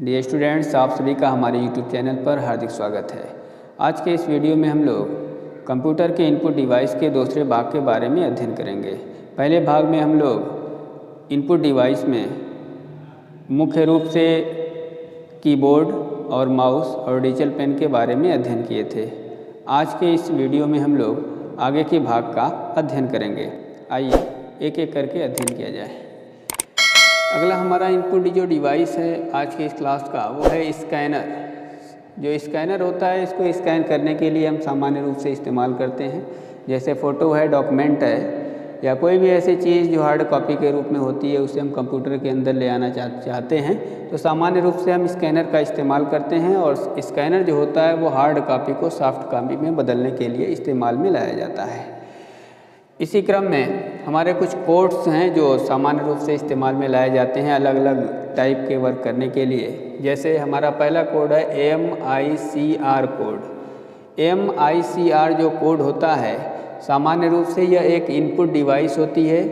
Dear students, आप सभी का हमारे यूट्यूब चैनल पर हार्दिक स्वागत है। आज के इस वीडियो में हम लोग कंप्यूटर के इनपुट डिवाइस के दूसरे भाग के बारे में अध्ययन करेंगे। पहले भाग में हम लोग इनपुट डिवाइस में मुख्य रूप से कीबोर्ड और माउस और डिजिटल पेन के बारे में अध्ययन किए थे। आज के इस वीडियो में हम लोग आगे के भाग का अध्ययन करेंगे। आइए एक एक करके अध्ययन किया जाए। अगला हमारा इनपुट जो डिवाइस है आज के इस क्लास का वो है स्कैनर। जो स्कैनर होता है इसको स्कैन करने के लिए हम सामान्य रूप से इस्तेमाल करते हैं। जैसे फ़ोटो है, डॉक्यूमेंट है या कोई भी ऐसी चीज़ जो हार्ड कॉपी के रूप में होती है उसे हम कंप्यूटर के अंदर ले आना चाहते हैं तो सामान्य रूप से हम स्कैनर का इस्तेमाल करते हैं। और स्कैनर जो होता है वो हार्ड कॉपी को सॉफ्ट कॉपी में बदलने के लिए इस्तेमाल में लाया जाता है। इसी क्रम में हमारे कुछ कोड्स हैं जो सामान्य रूप से इस्तेमाल में लाए जाते हैं अलग अलग टाइप के वर्क करने के लिए। जैसे हमारा पहला कोड है MICR कोड। MICR जो कोड होता है सामान्य रूप से यह एक इनपुट डिवाइस होती है।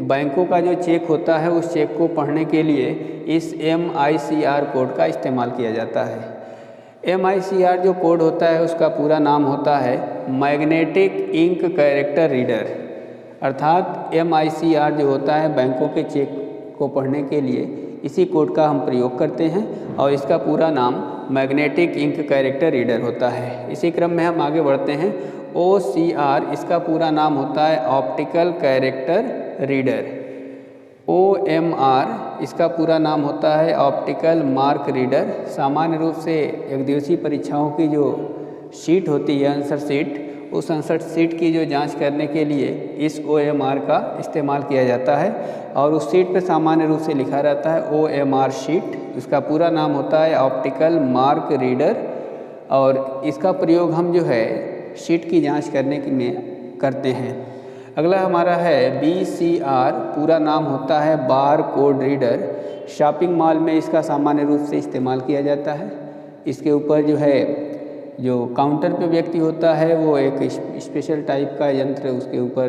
बैंकों का जो चेक होता है उस चेक को पढ़ने के लिए इस MICR कोड का इस्तेमाल किया जाता है। MICR जो कोड होता है उसका पूरा नाम होता है मैग्नेटिक इंक कैरेक्टर रीडर। अर्थात MICR जो होता है बैंकों के चेक को पढ़ने के लिए इसी कोड का हम प्रयोग करते हैं और इसका पूरा नाम मैग्नेटिक इंक कैरेक्टर रीडर होता है। इसी क्रम में हम आगे बढ़ते हैं। OCR इसका पूरा नाम होता है ऑप्टिकल कैरेक्टर रीडर। OMR इसका पूरा नाम होता है ऑप्टिकल मार्क रीडर। सामान्य रूप से एक दिवसीय परीक्षाओं की जो शीट होती है आंसर शीट, उस आंसर शीट की जो जांच करने के लिए इस OMR का इस्तेमाल किया जाता है और उस शीट पर सामान्य रूप से लिखा रहता है OMR शीट। इसका पूरा नाम होता है ऑप्टिकल मार्क रीडर और इसका प्रयोग हम जो है शीट की जांच करने में करते हैं। अगला हमारा है BCR। पूरा नाम होता है bar code reader. Shopping mall में इसका सामान्य रूप से इस्तेमाल किया जाता है। इसके ऊपर जो है जो काउंटर पे व्यक्ति होता है वो एक स्पेशल टाइप का यंत्र उसके ऊपर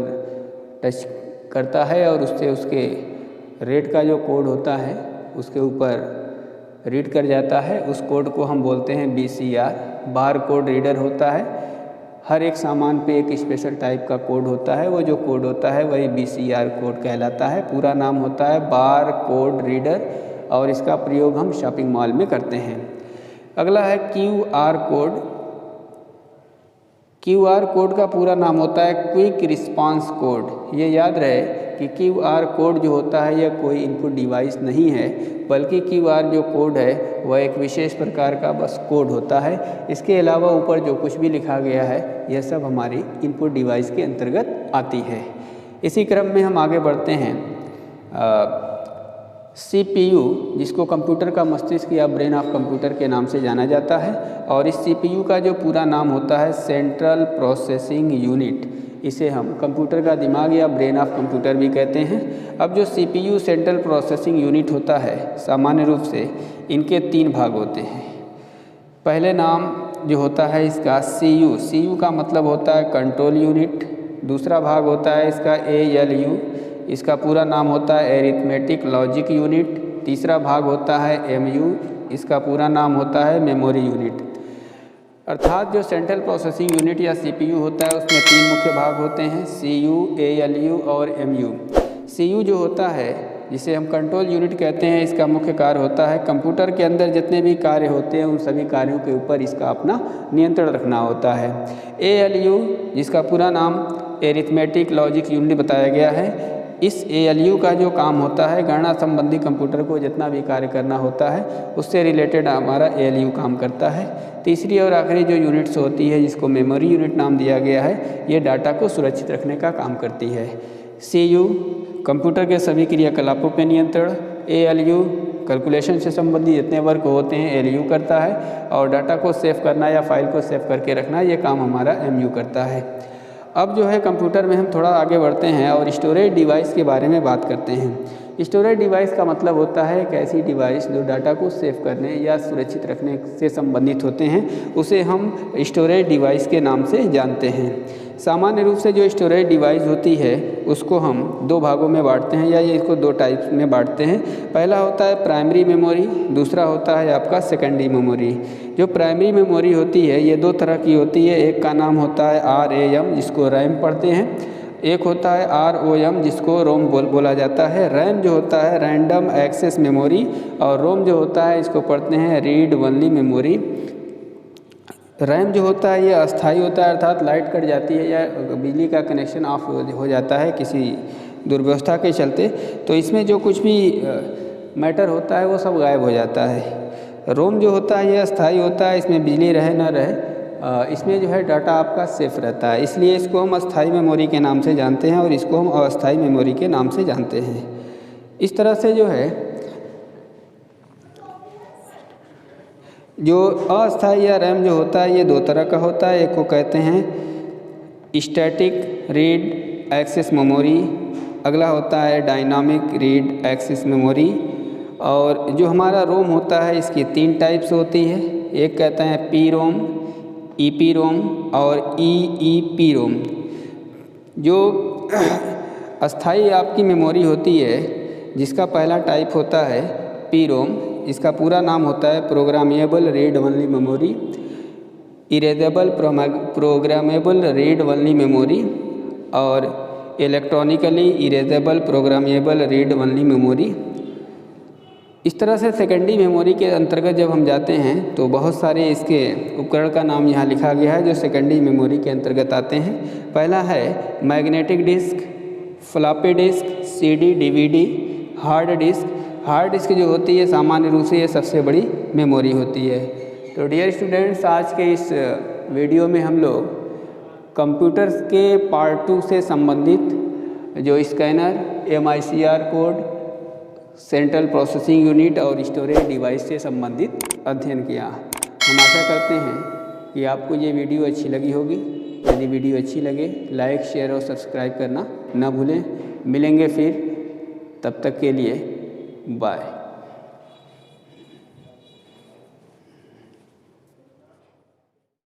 टच करता है और उससे उसके रेट का जो कोड होता है उसके ऊपर रीड कर जाता है। उस कोड को हम बोलते हैं BCR, बार कोड रीडर होता है। हर एक सामान पे एक स्पेशल टाइप का कोड होता है, वो जो कोड होता है वही BCR कोड कहलाता है। पूरा नाम होता है बार कोड रीडर और इसका प्रयोग हम शॉपिंग मॉल में करते हैं। अगला है QR कोड। QR कोड का पूरा नाम होता है क्विक रिस्पांस कोड। ये याद रहे कि QR कोड जो होता है यह कोई इनपुट डिवाइस नहीं है बल्कि QR जो कोड है वह एक विशेष प्रकार का बस कोड होता है। इसके अलावा ऊपर जो कुछ भी लिखा गया है यह सब हमारी इनपुट डिवाइस के अंतर्गत आती है। इसी क्रम में हम आगे बढ़ते हैं। CPU जिसको कंप्यूटर का मस्तिष्क या ब्रेन ऑफ कंप्यूटर के नाम से जाना जाता है और इस CPU का जो पूरा नाम होता है सेंट्रल प्रोसेसिंग यूनिट। इसे हम कंप्यूटर का दिमाग या ब्रेन ऑफ कंप्यूटर भी कहते हैं। अब जो CPU सेंट्रल प्रोसेसिंग यूनिट होता है सामान्य रूप से इनके 3 भाग होते हैं। पहले नाम जो होता है इसका CU का मतलब होता है कंट्रोल यूनिट। दूसरा भाग होता है इसका ALU, इसका पूरा नाम होता है एरिथमेटिक लॉजिक यूनिट। तीसरा भाग होता है MU, इसका पूरा नाम होता है मेमोरी यूनिट। अर्थात जो सेंट्रल प्रोसेसिंग यूनिट या CPU होता है उसमें 3 मुख्य भाग होते हैं CU, ALU और MU। CU जो होता है जिसे हम कंट्रोल यूनिट कहते हैं, इसका मुख्य कार्य होता है कंप्यूटर के अंदर जितने भी कार्य होते हैं उन सभी कार्यों के ऊपर इसका अपना नियंत्रण रखना होता है। ALU जिसका पूरा नाम एरिथमेटिक लॉजिक यूनिट बताया गया है, इस ALU का जो काम होता है गणना संबंधी कंप्यूटर को जितना भी कार्य करना होता है उससे रिलेटेड हमारा ALU काम करता है। तीसरी और आखिरी जो यूनिट्स होती है जिसको मेमोरी यूनिट नाम दिया गया है, ये डाटा को सुरक्षित रखने का काम करती है। CU कंप्यूटर के सभी क्रियाकलापों पर नियंत्रण, ALU कैलकुलेशन से संबंधित जितने वर्क होते हैं ALU करता है और डाटा को सेव करना या फाइल को सेव करके रखना ये काम हमारा MU करता है। अब जो है कंप्यूटर में हम थोड़ा आगे बढ़ते हैं और स्टोरेज डिवाइस के बारे में बात करते हैं। स्टोरेज डिवाइस का मतलब होता है एक ऐसी डिवाइस जो डाटा को सेव करने या सुरक्षित रखने से संबंधित होते हैं, उसे हम स्टोरेज डिवाइस के नाम से जानते हैं। सामान्य रूप से जो स्टोरेज डिवाइस होती है उसको हम दो भागों में बांटते हैं या ये इसको दो टाइप्स में बांटते हैं। पहला होता है प्राइमरी मेमोरी, दूसरा होता है आपका सेकेंडरी मेमोरी। जो प्राइमरी मेमोरी होती है ये दो तरह की होती है, एक का नाम होता है RAM जिसको रैम पढ़ते हैं, एक होता है ROM जिसको रोम बोला जाता है। रैम जो होता है रैंडम एक्सेस मेमोरी और रोम जो होता है इसको पढ़ते हैं रीड ओनली मेमोरी। रैम जो होता है ये अस्थायी होता है, अर्थात लाइट कट जाती है या बिजली का कनेक्शन ऑफ हो जाता है किसी दुर्व्यवस्था के चलते, तो इसमें जो कुछ भी मैटर होता है वो सब गायब हो जाता है। रोम जो होता है ये अस्थायी होता है, इसमें बिजली रहे ना रहे इसमें जो है डाटा आपका सेफ रहता है, इसलिए इसको हम अस्थायी मेमोरी के नाम से जानते हैं और इसको हम अस्थायी मेमोरी के नाम से जानते हैं। इस तरह से जो है जो अस्थायी या रैम जो होता है ये दो तरह का होता है, एक को कहते हैं स्टैटिक रीड एक्सेस मेमोरी, अगला होता है डायनामिक रीड एक्सेस मेमोरी। और जो हमारा रोम होता है इसकी तीन टाइप्स होती है, एक कहते हैं PROM, EPROM और EEPROM। जो अस्थाई आपकी मेमोरी होती है जिसका पहला टाइप होता है PROM, इसका पूरा नाम होता है programmable read only memory, erasable programmable read only memory और electronically erasable programmable read only memory. इस तरह से सेकेंडरी मेमोरी के अंतर्गत जब हम जाते हैं तो बहुत सारे इसके उपकरण का नाम यहाँ लिखा गया है जो सेकेंडरी मेमोरी के अंतर्गत आते हैं। पहला है magnetic disk, floppy disk, CD DVD, hard disk. Hard disk जो होती है सामान्य रूप से ये सबसे बड़ी मेमोरी होती है। तो डियर स्टूडेंट्स, आज के इस वीडियो में हम लोग कंप्यूटर्स के पार्ट 2 से संबंधित जो scanner, MICR code, central processing unit और स्टोरेज डिवाइस से संबंधित अध्ययन किया। हम आशा करते हैं कि आपको ये वीडियो अच्छी लगी होगी। यदि वीडियो अच्छी लगे लाइक, शेयर और सब्सक्राइब करना ना भूलें। मिलेंगे फिर, तब तक के लिए बाय।